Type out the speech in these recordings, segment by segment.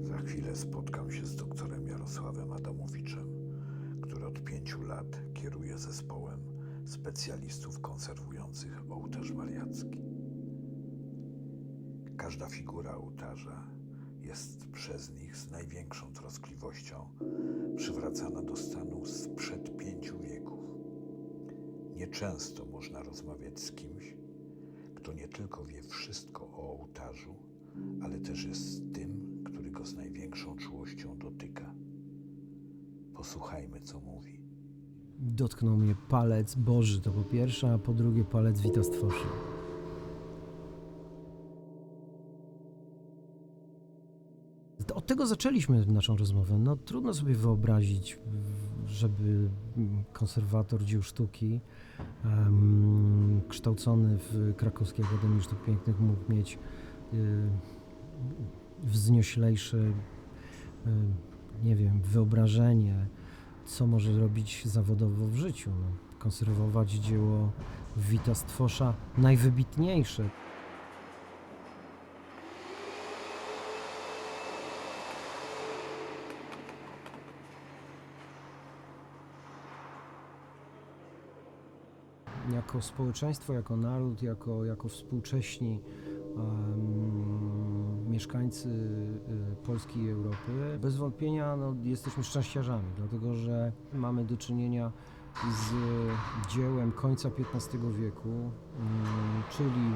Za chwilę spotkam się z doktorem Jarosławem Adamowiczem, który od 5 lat kieruje zespołem specjalistów konserwujących ołtarz mariacki. Każda figura ołtarza jest przez nich z największą troskliwością przywracana do stanu sprzed 5 wieków. Nieczęsto można rozmawiać z kimś, kto nie tylko wie wszystko o ołtarzu, ale też jest tym, który go z największą czułością dotyka. Posłuchajmy, co mówi. Dotknął mnie palec Boży, to po pierwsze, a po drugie palec Witastwosza. Od tego zaczęliśmy naszą rozmowę. No, trudno sobie wyobrazić, żeby konserwator dzieł sztuki kształcony w Krakowskiej Akademii Sztuk Pięknych mógł mieć wznioślejsze, nie wiem, wyobrażenie, co może robić zawodowo w życiu. No, konserwować dzieło Witastwosza najwybitniejsze. Jako społeczeństwo, jako naród, jako współcześni mieszkańcy Polski i Europy, bez wątpienia jesteśmy szczęściarzami, dlatego że mamy do czynienia z dziełem końca XV wieku, czyli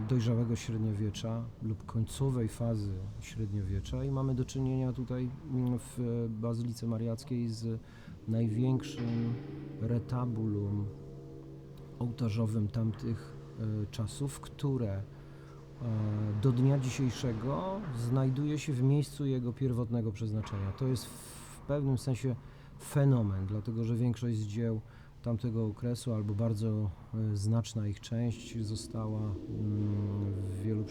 dojrzałego średniowiecza lub końcowej fazy średniowiecza, i mamy do czynienia tutaj w Bazylice Mariackiej z największym retabulum ołtarzowym tamtych czasów, które do dnia dzisiejszego znajduje się w miejscu jego pierwotnego przeznaczenia. To jest w pewnym sensie fenomen, dlatego że większość z dzieł tamtego okresu, albo bardzo znaczna ich część, została w wielu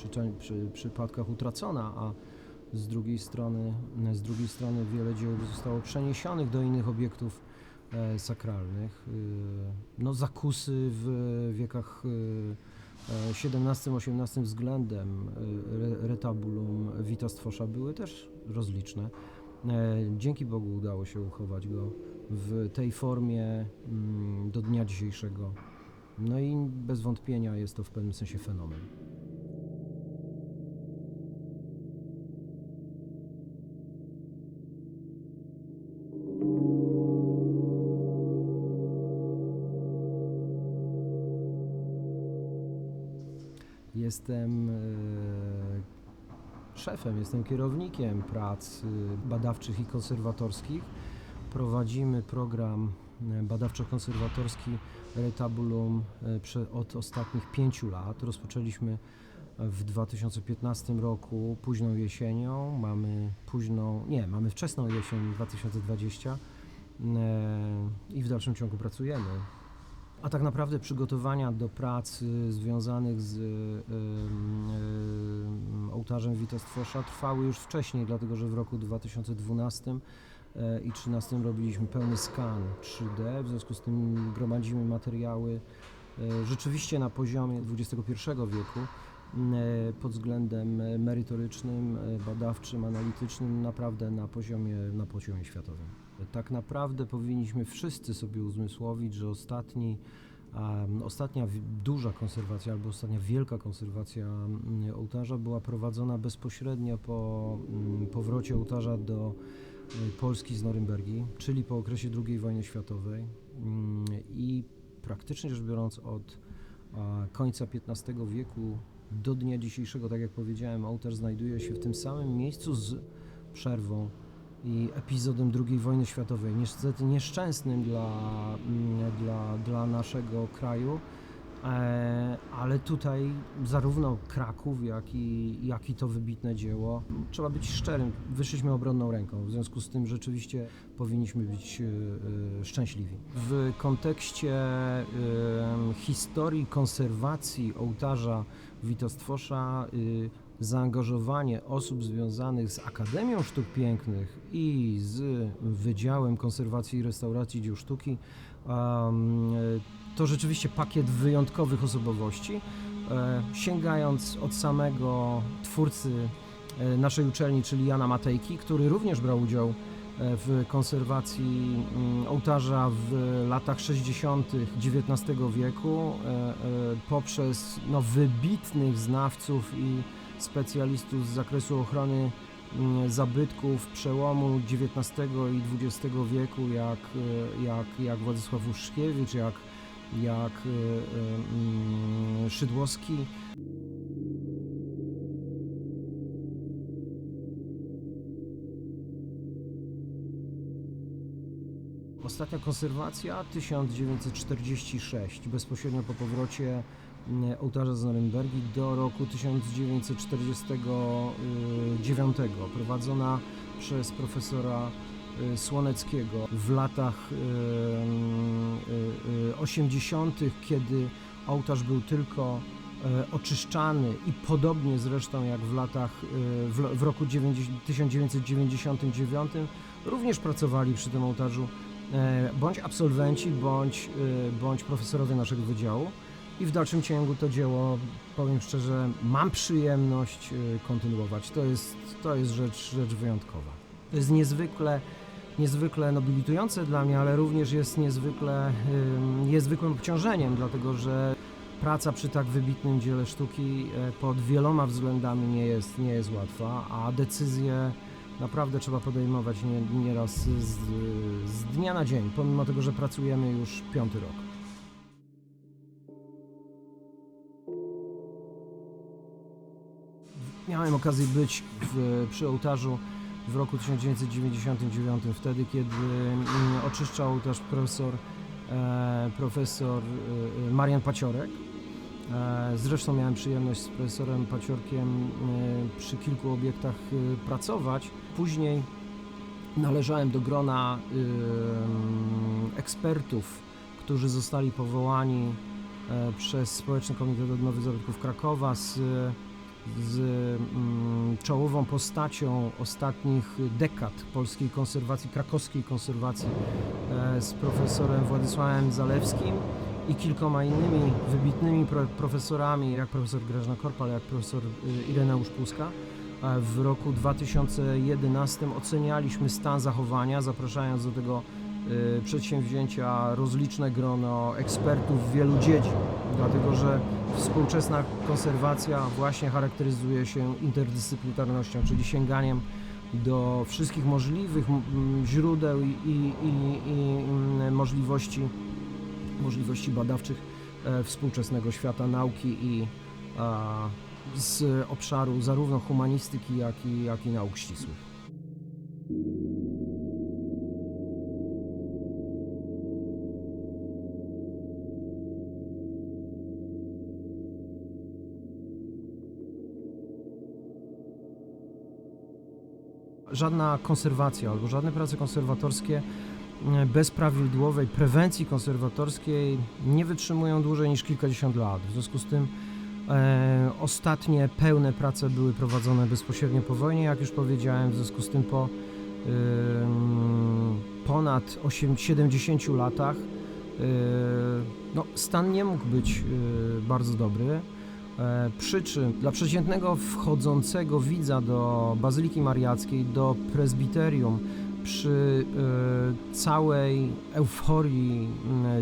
przypadkach utracona, a z drugiej strony wiele dzieł zostało przeniesionych do innych obiektów sakralnych. No, zakusy w wiekach XVII-XVIII względem retabulum Witastwosza były też rozliczne. Dzięki Bogu udało się uchować go w tej formie do dnia dzisiejszego. No i bez wątpienia jest to w pewnym sensie fenomen. Jestem szefem, jestem kierownikiem prac badawczych i konserwatorskich. Prowadzimy program badawczo-konserwatorski Retabulum od ostatnich 5 lat. Rozpoczęliśmy w 2015 roku późną jesienią, mamy wczesną jesień 2020 i w dalszym ciągu pracujemy. A tak naprawdę przygotowania do prac związanych z ołtarzem Witastwosza trwały już wcześniej, dlatego że w roku 2012 i 2013 robiliśmy pełny skan 3D, w związku z tym gromadzimy materiały rzeczywiście na poziomie XXI wieku, pod względem merytorycznym, badawczym, analitycznym, naprawdę na poziomie światowym. Tak naprawdę powinniśmy wszyscy sobie uzmysłowić, że ostatnia duża konserwacja albo ostatnia wielka konserwacja ołtarza była prowadzona bezpośrednio po powrocie ołtarza do Polski z Norymbergi, czyli po okresie II wojny światowej, i praktycznie rzecz biorąc od końca XV wieku do dnia dzisiejszego, tak jak powiedziałem, ołtarz znajduje się w tym samym miejscu z przerwą i epizodem II wojny światowej, niestety nieszczęsnym dla naszego kraju, ale tutaj zarówno Kraków, jak i to wybitne dzieło, trzeba być szczerym, wyszliśmy obronną ręką, w związku z tym rzeczywiście powinniśmy być szczęśliwi. W kontekście historii konserwacji ołtarza Witastwosza zaangażowanie osób związanych z Akademią Sztuk Pięknych i z Wydziałem Konserwacji i Restauracji Dzieł Sztuki to rzeczywiście pakiet wyjątkowych osobowości, sięgając od samego twórcy naszej uczelni, czyli Jana Matejki, który również brał udział w konserwacji ołtarza w latach 60. XIX wieku poprzez wybitnych znawców i specjalistów z zakresu ochrony zabytków przełomu XIX i XX wieku, jak Władysław Uszkiewicz, jak Szydłowski. Ostatnia konserwacja 1946, bezpośrednio po powrocie ołtarza z Norymbergi do roku 1949, prowadzona przez profesora Słoneckiego w latach 80., kiedy ołtarz był tylko oczyszczany i podobnie zresztą jak w roku 1999 również pracowali przy tym ołtarzu bądź absolwenci, bądź profesorowie naszego wydziału i w dalszym ciągu to dzieło, powiem szczerze, mam przyjemność kontynuować. To jest rzecz wyjątkowa. To jest niezwykle nobilitujące dla mnie, ale również jest niezwykłym obciążeniem, dlatego że praca przy tak wybitnym dziele sztuki pod wieloma względami nie jest łatwa, a decyzje naprawdę trzeba podejmować nieraz z dnia na dzień, pomimo tego, że pracujemy już 5. rok. Miałem okazję być przy ołtarzu w roku 1999, wtedy kiedy oczyszczał ołtarz profesor Marian Paciorek. Zresztą miałem przyjemność z profesorem Paciorkiem przy kilku obiektach pracować. Później należałem do grona ekspertów, którzy zostali powołani przez Społeczny Komitet Odnowy Zabytków Krakowa z czołową postacią ostatnich dekad polskiej konserwacji, krakowskiej konserwacji, z profesorem Władysławem Zalewskim i kilkoma innymi wybitnymi profesorami, jak profesor Grażyna Korpal, jak profesor Ireneusz Puska. W roku 2011 ocenialiśmy stan zachowania, zapraszając do tego przedsięwzięcia rozliczne grono ekspertów wielu dziedzin, dlatego że współczesna konserwacja właśnie charakteryzuje się interdyscyplinarnością, czyli sięganiem do wszystkich możliwych źródeł i możliwości badawczych współczesnego świata nauki i z obszaru zarówno humanistyki, jak i nauk ścisłych. Żadna konserwacja albo żadne prace konserwatorskie bez prawidłowej prewencji konserwatorskiej nie wytrzymują dłużej niż kilkadziesiąt lat. W związku z tym ostatnie pełne prace były prowadzone bezpośrednio po wojnie, jak już powiedziałem, w związku z tym po ponad 70 latach stan nie mógł być bardzo dobry. Przy czym dla przeciętnego wchodzącego widza do Bazyliki Mariackiej, do prezbiterium, przy całej euforii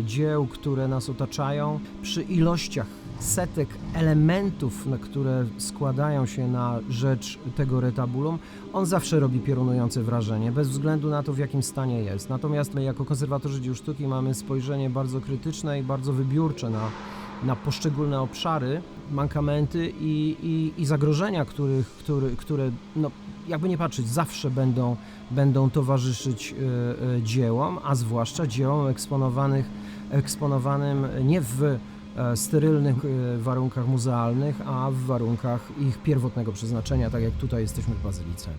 dzieł, które nas otaczają, przy ilościach setek elementów, które składają się na rzecz tego retabulum, on zawsze robi piorunujące wrażenie, bez względu na to, w jakim stanie jest. Natomiast my jako konserwatorzy dzieł sztuki mamy spojrzenie bardzo krytyczne i bardzo wybiórcze na poszczególne obszary, mankamenty i zagrożenia, które jakby nie patrzeć, zawsze będą towarzyszyć dziełom, a zwłaszcza dziełom eksponowanym nie w sterylnych warunkach muzealnych, a w warunkach ich pierwotnego przeznaczenia, tak jak tutaj jesteśmy w Bazylice.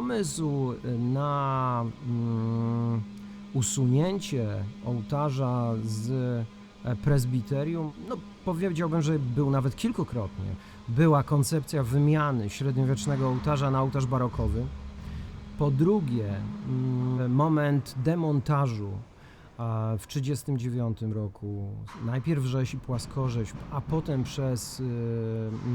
pomysł na usunięcie ołtarza z prezbiterium, no powiedziałbym, że był nawet kilkukrotnie. Była koncepcja wymiany średniowiecznego ołtarza na ołtarz barokowy. Po drugie, moment demontażu w 1939 roku, najpierw rzeź i płaskorzeźb, a potem przez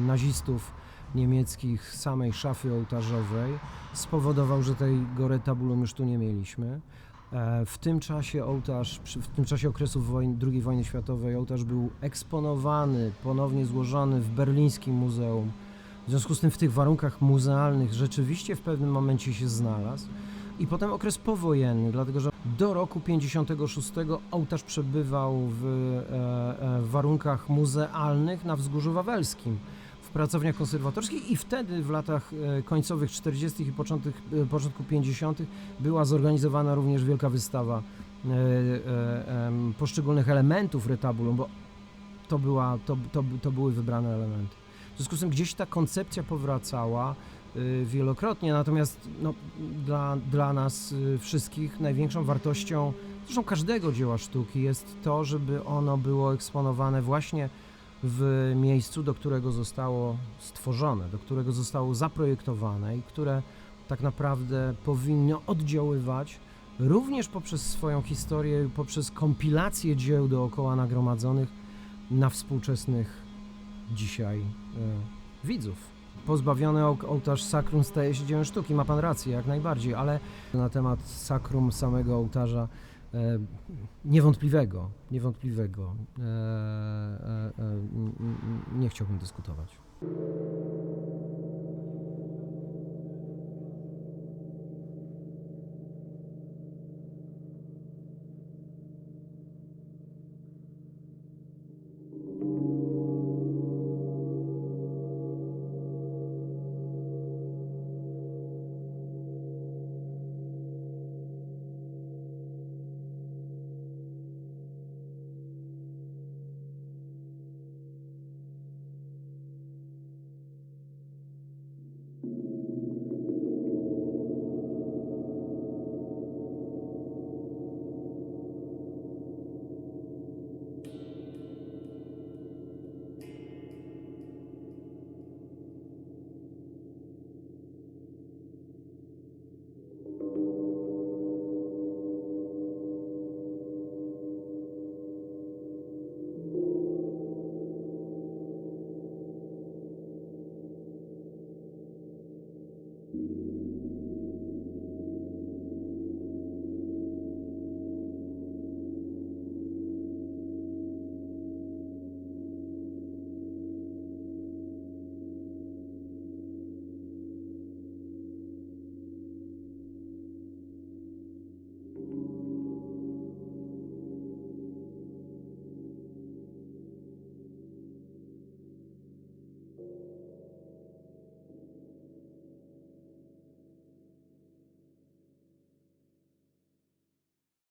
nazistów niemieckich samej szafy ołtarzowej spowodował, że tego retabulum już tu nie mieliśmy. W tym czasie w tym czasie okresu II wojny światowej ołtarz był eksponowany, ponownie złożony w berlińskim muzeum. W związku z tym w tych warunkach muzealnych rzeczywiście w pewnym momencie się znalazł. I potem okres powojenny, dlatego że do roku 1956 ołtarz przebywał w warunkach muzealnych na Wzgórzu Wawelskim, w pracowniach konserwatorskich, i wtedy w latach końcowych 40. i początku 50. była zorganizowana również wielka wystawa poszczególnych elementów retabulum, bo to były wybrane elementy. W związku z tym gdzieś ta koncepcja powracała wielokrotnie, natomiast no, dla nas wszystkich największą wartością, zresztą każdego dzieła sztuki, jest to, żeby ono było eksponowane właśnie w miejscu, do którego zostało stworzone, do którego zostało zaprojektowane i które tak naprawdę powinno oddziaływać również poprzez swoją historię, poprzez kompilację dzieł dookoła nagromadzonych na współczesnych dzisiaj widzów. Pozbawiony ołtarz sakrum staje się dziełem sztuki, ma pan rację, jak najbardziej, ale na temat sakrum samego ołtarza niewątpliwego, nie chciałbym dyskutować.